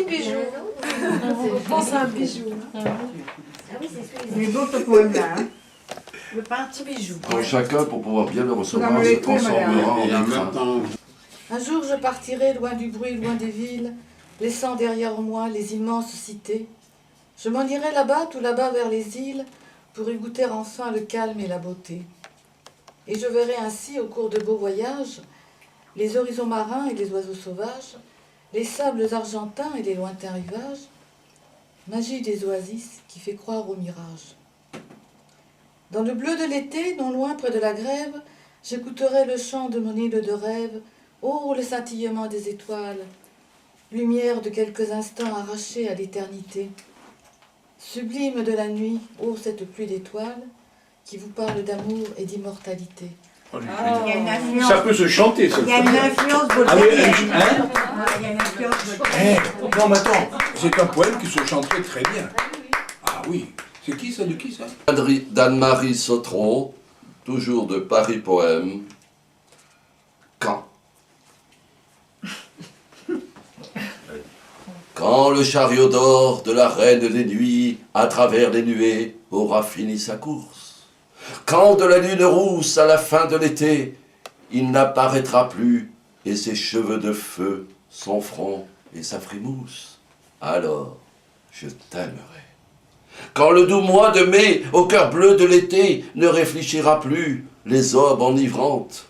bijou. On pense à un bijou. Les d'autres poèmes-là, hein. Le petit bijou. Quand chacun, pour pouvoir bien le recevoir, se transformera en écrin. Un jour je partirai loin du bruit, loin des villes, laissant derrière moi les immenses cités. Je m'en irai là-bas, tout là-bas vers les îles, pour y goûter enfin le calme et la beauté. Et je verrai ainsi, au cours de beaux voyages, les horizons marins et les oiseaux sauvages, les sables argentins et les lointains rivages, magie des oasis qui fait croire au mirage. Dans le bleu de l'été, non loin près de la grève, j'écouterai le chant de mon île de rêve. Oh, le scintillement des étoiles, lumière de quelques instants arrachée à l'éternité. Sublime de la nuit, oh, cette pluie d'étoiles, qui vous parle d'amour et d'immortalité. Il y a une influence. Ça peut se chanter, ça. Il y a une influence Ah oui, botanique. hein? Il y a une influence botanique. Non, mais attends, c'est un poème qui se chanterait très bien. Ah oui. C'est qui ça, de qui ça? d'Anne-Marie Sautron, toujours de Paris Poème. Quand? Quand le chariot d'or de la reine des nuits, à travers les nuées, aura fini sa course. Quand de la lune rousse à la fin de l'été, il n'apparaîtra plus, et ses cheveux de feu, son front et sa frimousse, alors je t'aimerai. Quand le doux mois de mai, au cœur bleu de l'été, ne réfléchira plus, les aubes enivrantes.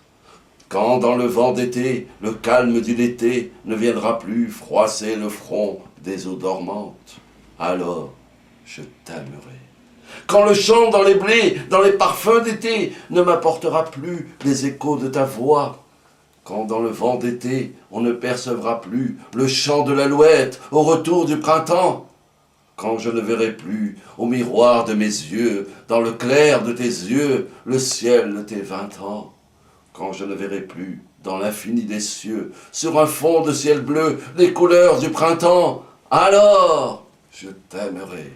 Quand dans le vent d'été, le calme du l'été ne viendra plus froisser le front des eaux dormantes, alors je t'aimerai. Quand le chant dans les blés, dans les parfums d'été, ne m'apportera plus les échos de ta voix, quand dans le vent d'été, on ne percevra plus le chant de l'alouette au retour du printemps, quand je ne verrai plus au miroir de mes yeux, dans le clair de tes yeux, le ciel de tes 20 ans, quand je ne verrai plus dans l'infini des cieux, sur un fond de ciel bleu, les couleurs du printemps, alors je t'aimerai.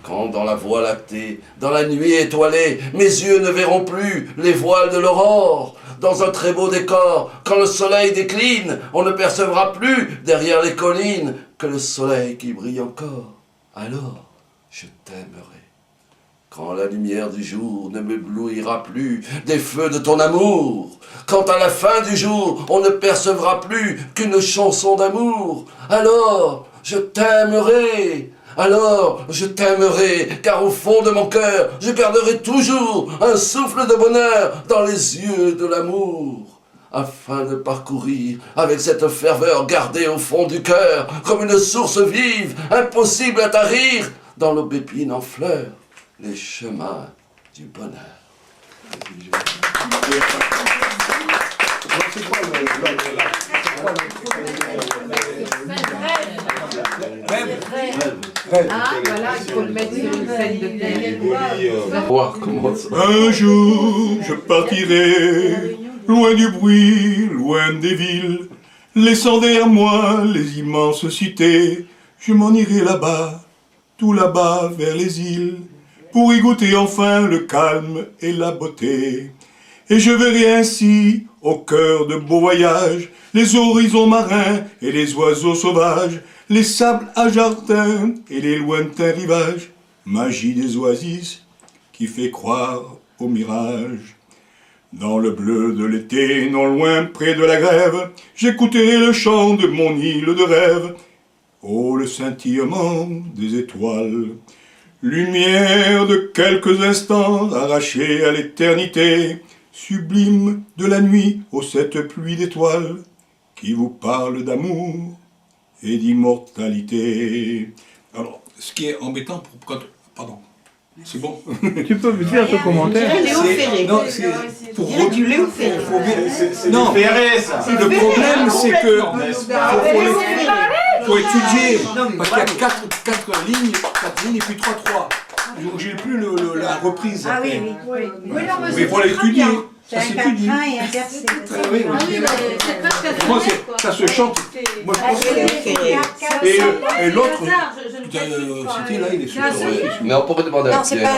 Quand dans la voie lactée, dans la nuit étoilée, mes yeux ne verront plus les voiles de l'aurore, dans un très beau décor, quand le soleil décline, on ne percevra plus derrière les collines que le soleil qui brille encore. Alors je t'aimerai. Quand la lumière du jour ne m'éblouira plus des feux de ton amour, quand à la fin du jour on ne percevra plus qu'une chanson d'amour, alors je t'aimerai. Alors je t'aimerai, car au fond de mon cœur, je garderai toujours un souffle de bonheur dans les yeux de l'amour, afin de parcourir avec cette ferveur gardée au fond du cœur, comme une source vive, impossible à tarir, dans l'aubépine en fleurs, les chemins du bonheur. Ah, voilà, il faut le mettre sur une scène de télé. Voir comment ça... Un jour, je partirai, loin du bruit, loin des villes, laissant derrière moi les immenses cités. Je m'en irai là-bas, tout là-bas vers les îles, pour y goûter enfin le calme et la beauté. Et je verrai ainsi, au cœur de beaux voyages, les horizons marins et les oiseaux sauvages, les sables argentins et les lointains rivages, magie des oasis qui fait croire au mirage. Dans le bleu de l'été, non loin près de la grève, j'écouterai le chant de mon île de rêve. Oh, le scintillement des étoiles, lumière de quelques instants arrachée à l'éternité, sublime de la nuit, ô cette pluie d'étoiles qui vous parle d'amour et d'immortalité. Alors, ce qui est embêtant pour quand... Pardon. C'est bon. Tu peux me dire ce commentaire? Léo Ferré. Non, c'est pour Du Léo Ferré. non, Ferré, ça. le problème c'est que faut étudier Non, mais parce qu'il y a quatre lignes et puis 3. J'ai plus la reprise. Ah après. oui, oui. Oui, non, Mais il faut l'étudier. C'est Ça un s'étudie. quatrain et un tercet. Oui, Ah oui, mais c'est presque Moi, honnête, quoi. ça se chante. Moi, je pense que... Et l'autre, c'était là, il est super. Mais on pourrait demander à Non, c'est Pierre. pas